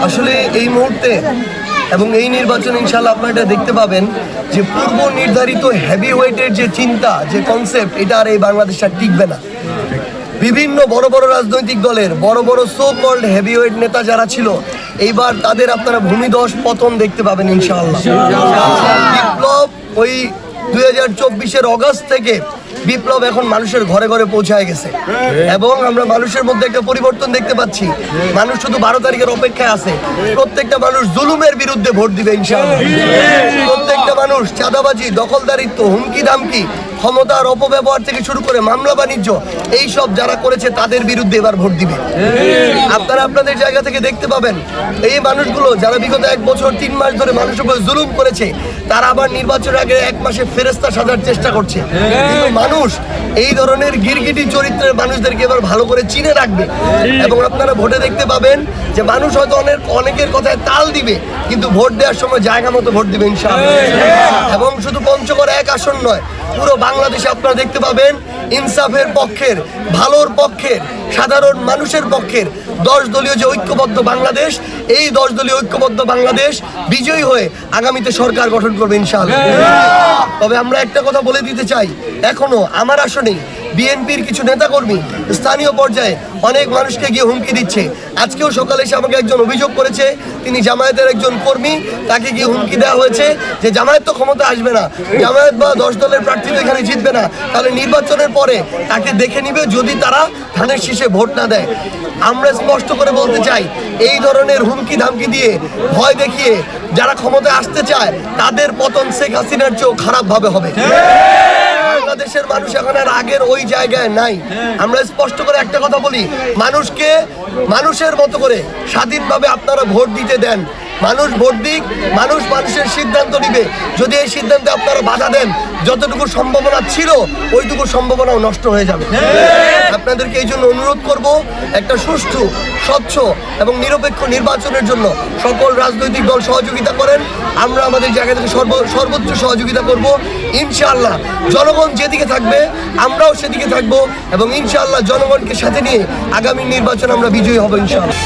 আসলে এই মুহূর্তে এবং এই নির্বাচনে ইনশাল্লাহ আপনারা এটা দেখতে পাবেন যে পূর্ব নির্ধারিত হেভি ওয়েটের যে চিন্তা, যে কনসেপ্ট, এটা আর এই বাংলাদেশ আর টিকবে না। বিভিন্ন বড় বড় রাজনৈতিক দলের বড় বড় সো কল্ড হেভিওয়েট নেতা যারা ছিল, এইবার তাদের আপনারা ভূমিধস পতন দেখতে পাবেন ইনশাআল্লাহ। বিপ্লব ওই 2024-এর অগাস্ট থেকে বিপ্লব এখন মানুষের ঘরে ঘরে পৌঁছায় গেছে এবং আমরা মানুষের মধ্যে একটা পরিবর্তন দেখতে পাচ্ছি। মানুষ শুধু 12 তারিখের অপেক্ষায় আছে। প্রত্যেকটা মানুষ জুলুমের বিরুদ্ধে ভোট দিবে ইনশাআল্লাহ। প্রত্যেকটা মানুষ চাঁদাবাজি, দখলদারিত্ব, হুমকি ধামকি, ক্ষমতার অপব্যবহার থেকে শুরু করে মামলা বাণিজ্য, এইসব যারা করেছে তাদের বিরুদ্ধে এবার ভোট দিবে। আপনারা আপনাদের জায়গা থেকে দেখতে পাবেন এই মানুষগুলো যারা বিগত 1 বছর 3 মাস ধরে মানুষের উপর জুলুম করেছে, তারা আবার নির্বাচনের আগে 1 মাসে ফেরেস্তা সাজার চেষ্টা করছে। কিন্তু মানুষ এই ধরনের গিরগিটি চরিত্রের মানুষদেরকে এবার ভালো করে চিনে রাখবে এবং আপনারা ভোটে দেখতে পাবেন যে মানুষ হয়তো অনেকের কথায় তাল দিবে, কিন্তু ভোট দেওয়ার সময় জায়গা মতো ভোট দিবে ইনশাআল্লাহ। এবং শুধু পঞ্চগড় 1 আসন নয়, পুরো বাংলাদেশে আপনারা দেখতে পাবেন ইনসাফের পক্ষের, ভালোর পক্ষের, সাধারণ মানুষের পক্ষের 10 দলীয় যে ঐক্যবদ্ধ বাংলাদেশ, এই 10 দলীয় ঐক্যবদ্ধ বাংলাদেশ বিজয়ী হয়ে আগামীতে সরকার গঠন করবে ইনশাআল্লাহ। তবে আমরা একটা কথা বলে দিতে চাই, এখনো আমার আসনে বিএনপির কিছু নেতাকর্মী স্থানীয় পর্যায়ে অনেক মানুষকে গিয়ে হুমকি দিচ্ছে। আজকেও সকালে এসে আমাকে একজন অভিযোগ করেছে, তিনি জামায়াতের একজন কর্মী, তাকে গিয়ে হুমকি দেওয়া হয়েছে যে জামায়াত তো ক্ষমতা আসবে না, জামায়াত বা 10 দলের প্রার্থী তো এখানে জিতবে না, তাহলে নির্বাচনের পরে তাকে দেখে নিবে যদি তারা ধানের শীষে ভোট না দেয়। আমরা স্পষ্ট করে বলতে চাই, এই ধরনের হুমকি ধামকি দিয়ে, ভয় দেখিয়ে যারা ক্ষমতায় আসতে চায়, তাদের পতন শেখ হাসিনার চেয়েও খারাপভাবে হবে। বাংলাদেশের মানুষ এখন আর আগের ওই জায়গায় নাই। আমরা স্পষ্ট করে একটা কথা বলি, মানুষকে মানুষের মতো করে স্বাধীনভাবে আপনারা ভোট দিতে দেন। মানুষ ভোট দিক, মানুষ মানুষের সিদ্ধান্ত নিবে। যদি এই সিদ্ধান্তে আপনারা বাধা দেন, যতটুকু সম্ভাবনা ছিল ওইটুকু সম্ভাবনাও নষ্ট হয়ে যাবে। আপনাদেরকে এই জন্য অনুরোধ করব, একটা সুষ্ঠু, স্বচ্ছ এবং নিরপেক্ষ নির্বাচনের জন্য সকল রাজনৈতিক দল সহযোগিতা করেন। আমরা আমাদের জায়গা থেকে সর্বোচ্চ সহযোগিতা করব ইনশাআল্লাহ। জনগণ যেদিকে থাকবে আমরাও সেদিকে থাকবো এবং ইনশাআল্লাহ জনগণকে সাথে নিয়ে আগামী নির্বাচন আমরা বিজয়ী হব ইনশাআল্লাহ।